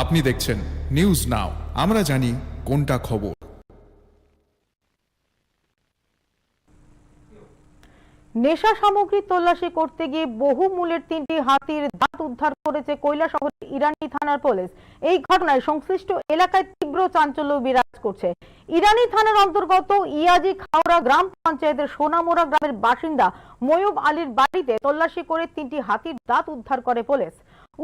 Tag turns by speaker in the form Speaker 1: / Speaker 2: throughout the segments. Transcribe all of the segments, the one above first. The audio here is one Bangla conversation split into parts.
Speaker 1: আপনি দেখছেন নিউজ নাও, আমরা জানি কোনটা খবর।
Speaker 2: নেশা সামগ্রী তল্লাশি করতে গিয়ে বহু মূল্যের 3টি হাতির দাঁত উদ্ধার করেছে কৈলাসহরের ইরানি থানার পুলিশ। এই ঘটনায় সংশ্লিষ্ট এলাকায় তীব্র চাঞ্চল্য বিরাজ করছে। ইরানি থানার অন্তর্গত ইয়াজি খাওড়া গ্রাম পঞ্চায়েতের সোনামোড়া গ্রামের বাসিন্দা ময়ূব আলীর বাড়িতে তল্লাশি করে 3টি হাতির দাঁত উদ্ধার করে পুলিশ।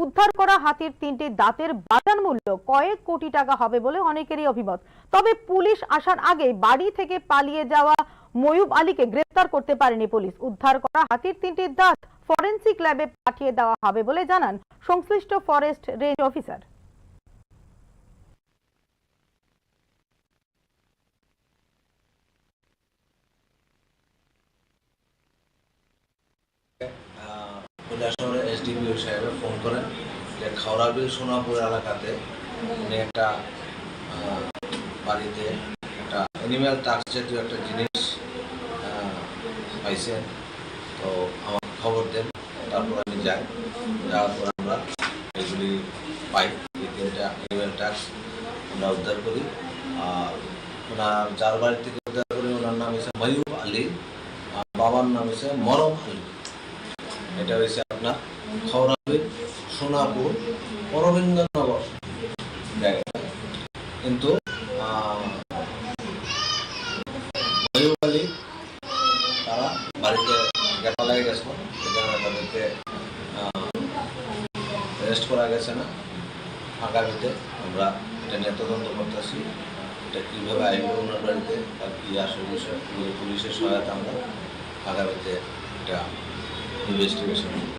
Speaker 2: উদ্ধার করা হাতির 3টি দাঁতের বাজার মূল্য কয়েক কোটি টাকা হবে বলে অনেকেরই অভিমত। তবে পুলিশ আসার আগে বাড়ি থেকে পালিয়ে যাওয়া ময়ূব আলীকে গ্রেফতার করতে পারেনি পুলিশ। উদ্ধার করা হাতির 3টি দাঁত ফরেনসিক ল্যাবে পাঠিয়ে দেওয়া হবে বলে জানান সংশ্লিষ্ট ফরেস্ট রেঞ্জ অফিসার।
Speaker 3: কৈলাসহরের এসডিপিও সাহেব ফোন করেন যে খাওড়াবিল সোনাপুর এলাকাতে উনি একটা বাড়িতে একটা অ্যানিম্যাল টাক্স জাতীয় একটা জিনিস পাইছেন। তো আমার খবর দেন, তারপর আমি যাই, যাওয়ার পর আমরা এগুলি পাই। এই 3টা অ্যানিম্যাল টাক্স আমরা উদ্ধার করি। আর ওনার যার বাড়ি থেকে উদ্ধার করি ওনার নাম হচ্ছে ময়ূব আলী, আর বাবার নাম হচ্ছে মরম আলী। এটা হয়েছে আপনার খাওড়াবিল সোনাপুর অরবিন্দনগর জায়গাটা। কিন্তু ময়ূব আলী তারা বাড়িতে গেটা লাগে গেছিল, এখানে তাদেরকে অ্যারেস্ট করা গেছে না। আগামীতে আমরা এটা নিয়ে তদন্ত করতেছি, এটা কীভাবে আইব ওনার বাড়িতে আর কী আসল বিষয় পুলিশের সহায়তা আমরা আগামীতে এটা ইনভেস্টিগেশন